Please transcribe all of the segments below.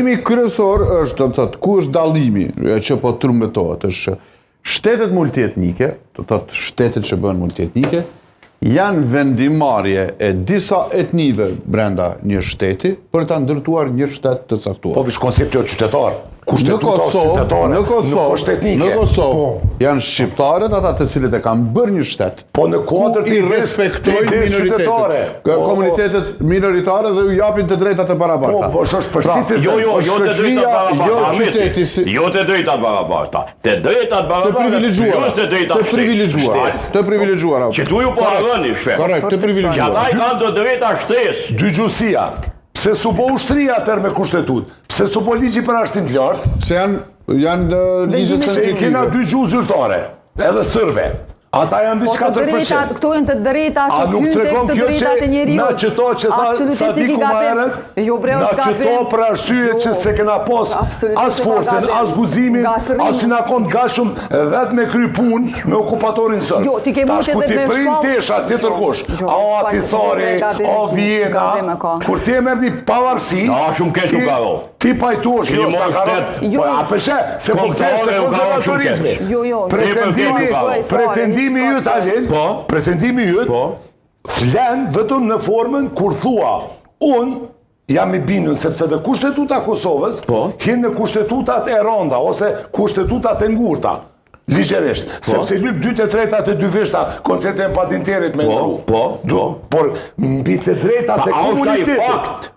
Problemi kryesor është, ku është dallimi që po trumbetohet, është shtetet multietnike, shtetet që bëhen multietnike, janë vendimarrje e disa etnive brenda një shteti për ta ndërtuar një shtet të caktuar. Po vish koncepti o qytetar. Kushtetuta është qytetare, nuk është etnike. Në Kosovë janë shqiptarët ata të cilët e kanë bërë një shtet. Po në kuadër i respektojnë minoritetet, komunitetet minoritare dhe u japin të drejtat e barabarta. Po, është përsëritje. Jo të drejtat barabarta. Të drejtat barabarta. Të privilegjuara. Që tu ju po arrëni shpet. Korrekt, të privilegjuara. Që ata i kanë të drejta shtesë. Dygjusia. Pse su bo ushtria atër me kushtetut? Pse su bo ligji për ashtin të lartë? Se janë ligje sensitive. Se kena dy gjuhë zyrtare, edhe sërbe. Ata janë di 4%. Këto janë të drejta që A nuk tregon kjo që na qëto që tha Sadiku Maherët, na qëto për arsye që se kena pos as forcen, as guzimin, as i na kon gashum vetë me kry pun me okupatorin sërb. Tash ku ti prin tesha ti tërkosh, o Atisari, o Vjena, kur ti e merë një pavarësi, ti pajtosh, jo s'ta karo, po apeshe, se po këtë është konservatorizmi. Pretendimi jëtë, Alin, pretendimi jëtë, flen vetëm në formën kur thua, unë jam i bindur sepse dhe kushtetuta Kosovës, hinë në kushtetutat e ronda, ose kushtetutat e ngurta, ligjerisht, sepse lyp 2 të 3 të 2 vishta konceptin e patenterit me ndru. Por mbi të drejtat e komunitetit,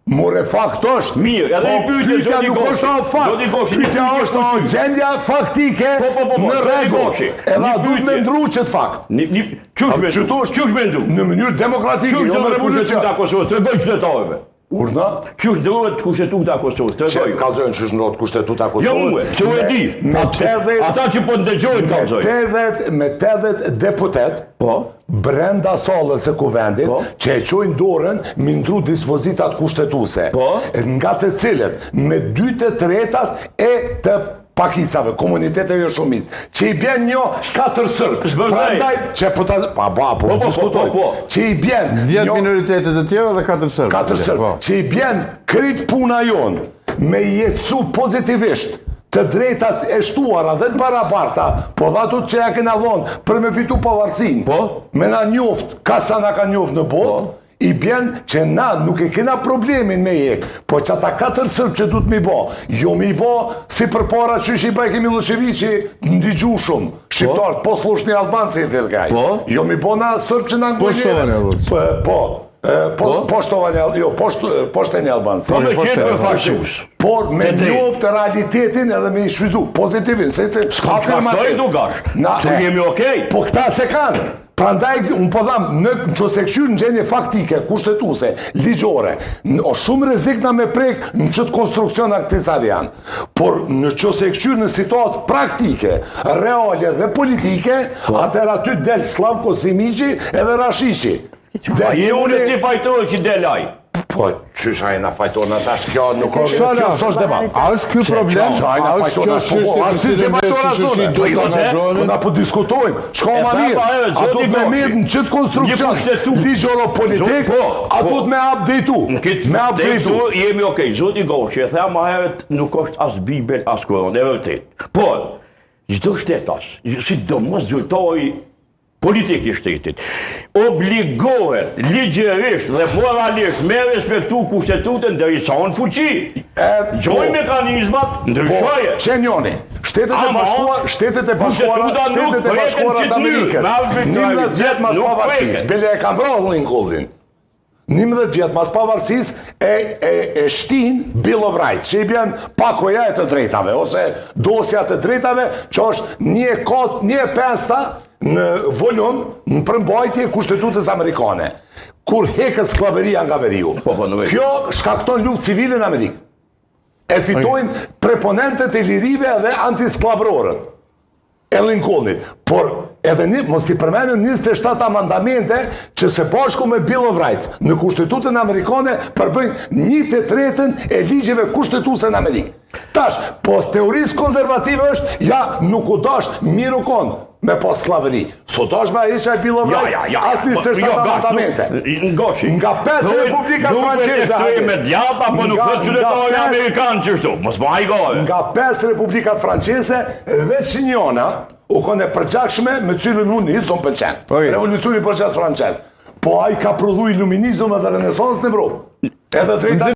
more fakt është. Mirë, edhe i pyetje Zoti Goshi. Pyetja është gjendja faktike në rregull. Edhe duhet me ndru qëtë fakt. Qysh me ndru? Në mënyrë demokratike, jo me revolucion. Tregoj qytetarëve. Urna? Qysh ndrohet kushtetuta Kosovës? Që të kalzojnë që ndrohet kushtetuta Kosovës? Jo muë, që u e di. Ata që po ndëgjojnë kalzojnë. Me 80 deputet, brenda salës e kuvendit, që e qojnë dorën me ndru dispozitat kushtetuse, nga të cilët me 2 të 3 e të pakicave, komuniteteve jo shumit, që i bjen një 4 sërb, prandaj që po diskutoj, që i bjen 10 minoritetet e tjera dhe 4 sërb. 4 sërb, që i bjen krit puna jonë me jetësu pozitivisht të drejtat e shtuara dhe të barabarta, po dhe ato që ja kena dhonë për me fitu pavarësin, me na njoft, ka sa na ka njoft në botë, i bjen që na nuk e kena problemin me jek, po që ata 4 sërb që du të mi bo, jo mi bo si për para që i bajke Miloševiqi ndigju shumë, shqiptarët, po slush një Albanci i thirkaj, jo mi bo na sërb që na ngojnjere, poshtë një Albanci. Po me qenë për faqus. Por me njoft realitetin edhe me i shvizu, pozitivin, se afirmativ. Tu jemi okej. Po këta se kanë. Prandaj, unë po dhamë, në qëse këshyrë në gjenje faktike, kushtetuse, ligjore, o shumë rezik na me prek në qëtë konstruksion aktisarian, por në qëse këshyrë në situatë praktike, reale dhe politike, atër aty del Slavko Simiqi edhe Rashishi. A je unë ti fajtojë që delaj? Po, qysh a e na fajtojë në tash kjo nuk është debat. A është kjo problem? A është kjo është na po diskutojmë, qka ma mirë, a do të me mirë në qëtë konstruksion, ligjoro politik, a do të me update-u. Në këtë tekstu jemi okej, Zoti Goshi, e thea ma herët nuk është as Bibel, as Koran, e vërtet. Por, çdo shtetas, si do mos zyrtoj politik i shtetit, obligohet ligjerisht dhe moralisht me respektu kushtetutën derisa në fuqi. Gjoj mekanizmat, ndryshoje. Qenjoni, shtetet e bashkuara të Amerikës, 11 vjetë mas pavarësis, bile e kanë vrarë Lincolnin, 11 vjetë mas pavarësis e shtin Bill of Rights, që i bjen pakoja e të drejtave, ose dosja të drejtave, që është 1/5 në volum në përmbajtje kushtetutës amerikane, kur hekët skllaveria nga veriu. Kjo shkakton luftë civile në Amerikë. E fitojnë preponentët e lirive dhe antisklavërorët e Lincolnit. Por edhe mos t'i përmendim 27 amandamente që se bashku me Bill of Rights në kushtetutën amerikane përbëjnë 1/3 e ligjeve kushtetuse në Amerikë. Tash, pos teorisë konservative është, ja nuk u dasht miru konë, me pas slavëri. Sot është me ai që e bilo vrejt, asni së shtatë apartamente. Nga 5 republikat franceze, ekstreme djata, po nuk thot qytetarë amerikanë qështu, mos ma i gojë. Nga 5 republikat franceze, veç njona, u kone përgjakshme me cilën unë i zonë pëlqen. Revolucioni përgjas francez. Po a i ka prodhu iluminizëm dhe renesans në Evropë. Edhe drejta